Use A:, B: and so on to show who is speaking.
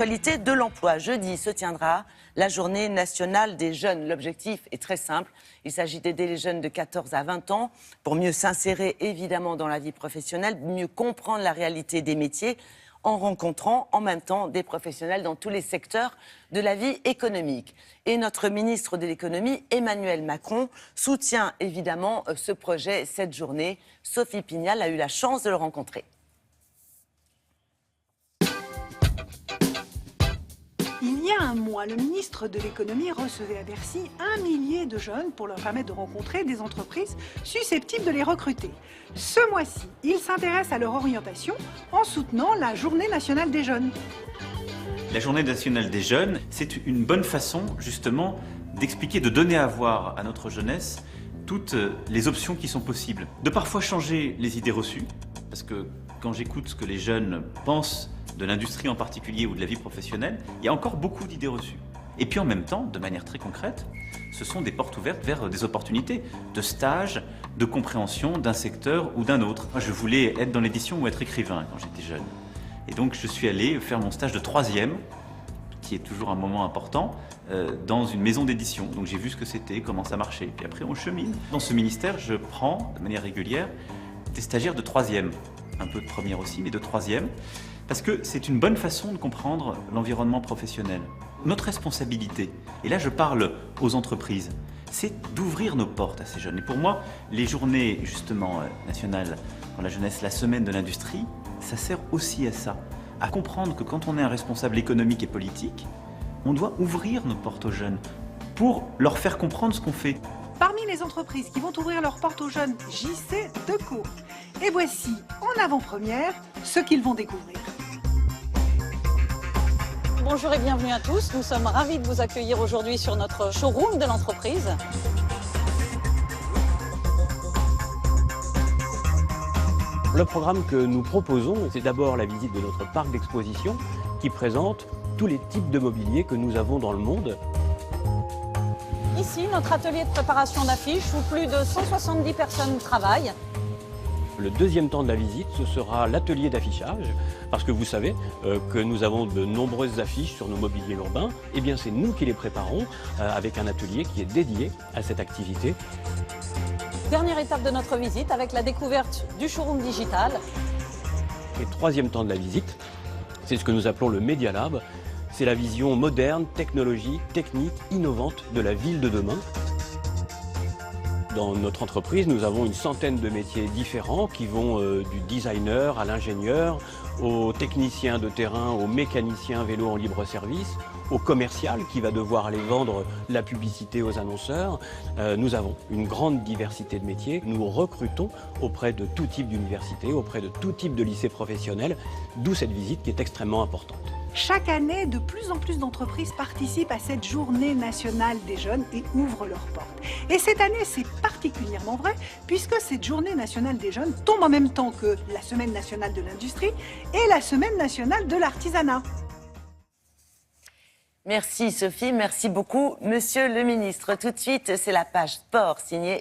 A: L'actualité de l'emploi. Jeudi se tiendra la journée nationale des jeunes. L'objectif est très simple. Il s'agit d'aider les jeunes de 14 à 20 ans pour mieux s'insérer évidemment dans la vie professionnelle, mieux comprendre la réalité des métiers en rencontrant en même temps des professionnels dans tous les secteurs de la vie économique. Et notre ministre de l'économie, Emmanuel Macron, soutient évidemment ce projet cette journée. Sophie Pignal a eu la chance de le rencontrer.
B: Il y a un mois, le ministre de l'économie recevait à Bercy 1 millier de jeunes pour leur permettre de rencontrer des entreprises susceptibles de les recruter. Ce mois-ci, il s'intéresse à leur orientation en soutenant la Journée nationale des jeunes.
C: La Journée nationale des jeunes, c'est une bonne façon justement d'expliquer, de donner à voir à notre jeunesse toutes les options qui sont possibles. De parfois changer les idées reçues, parce que quand j'écoute ce que les jeunes pensent de l'industrie en particulier ou de la vie professionnelle, il y a encore beaucoup d'idées reçues. Et puis en même temps, de manière très concrète, ce sont des portes ouvertes vers des opportunités de stage, de compréhension d'un secteur ou d'un autre. Moi, je voulais être dans l'édition ou être écrivain quand j'étais jeune. Et donc je suis allé faire mon stage de 3e, qui est toujours un moment important, dans une maison d'édition. Donc j'ai vu ce que c'était, comment ça marchait. Puis après on chemine. Dans ce ministère, je prends de manière régulière des stagiaires de 3e, un peu de 1re aussi, mais de 3e, parce que c'est une bonne façon de comprendre l'environnement professionnel. Notre responsabilité, et là je parle aux entreprises, c'est d'ouvrir nos portes à ces jeunes. Et pour moi, les journées justement nationales pour la jeunesse, la semaine de l'industrie, ça sert aussi à ça, à comprendre que quand on est un responsable économique et politique, on doit ouvrir nos portes aux jeunes pour leur faire comprendre ce qu'on fait.
B: Parmi les entreprises qui vont ouvrir leurs portes aux jeunes, JC Decaux. Et voici, en avant-première, ce qu'ils vont découvrir.
D: Bonjour et bienvenue à tous. Nous sommes ravis de vous accueillir aujourd'hui sur notre showroom de l'entreprise.
E: Le programme que nous proposons, c'est d'abord la visite de notre parc d'exposition qui présente tous les types de mobilier que nous avons dans le monde.
D: Ici, notre atelier de préparation d'affiches où plus de 170 personnes travaillent.
E: Le deuxième temps de la visite, ce sera l'atelier d'affichage, parce que vous savez que nous avons de nombreuses affiches sur nos mobiliers urbains. Eh bien, c'est nous qui les préparons avec un atelier qui est dédié à cette activité.
D: Dernière étape de notre visite avec la découverte du showroom digital.
E: Et troisième temps de la visite, c'est ce que nous appelons le Media Lab. C'est la vision moderne, technologique, technique, innovante de la ville de demain. Dans notre entreprise, nous avons une centaine de métiers différents qui vont du designer à l'ingénieur, au technicien de terrain, au mécanicien vélo en libre service, au commercial qui va devoir aller vendre la publicité aux annonceurs. Nous avons une grande diversité de métiers. Nous recrutons auprès de tout type d'université, auprès de tout type de lycée professionnel, d'où cette visite qui est extrêmement importante.
B: Chaque année, de plus en plus d'entreprises participent à cette journée nationale des jeunes et ouvrent leurs portes. Et cette année, c'est particulièrement vrai puisque cette journée nationale des jeunes tombe en même temps que la semaine nationale de l'industrie et la semaine nationale de l'artisanat.
A: Merci Sophie, merci beaucoup Monsieur le ministre. Tout de suite, c'est la page sport signée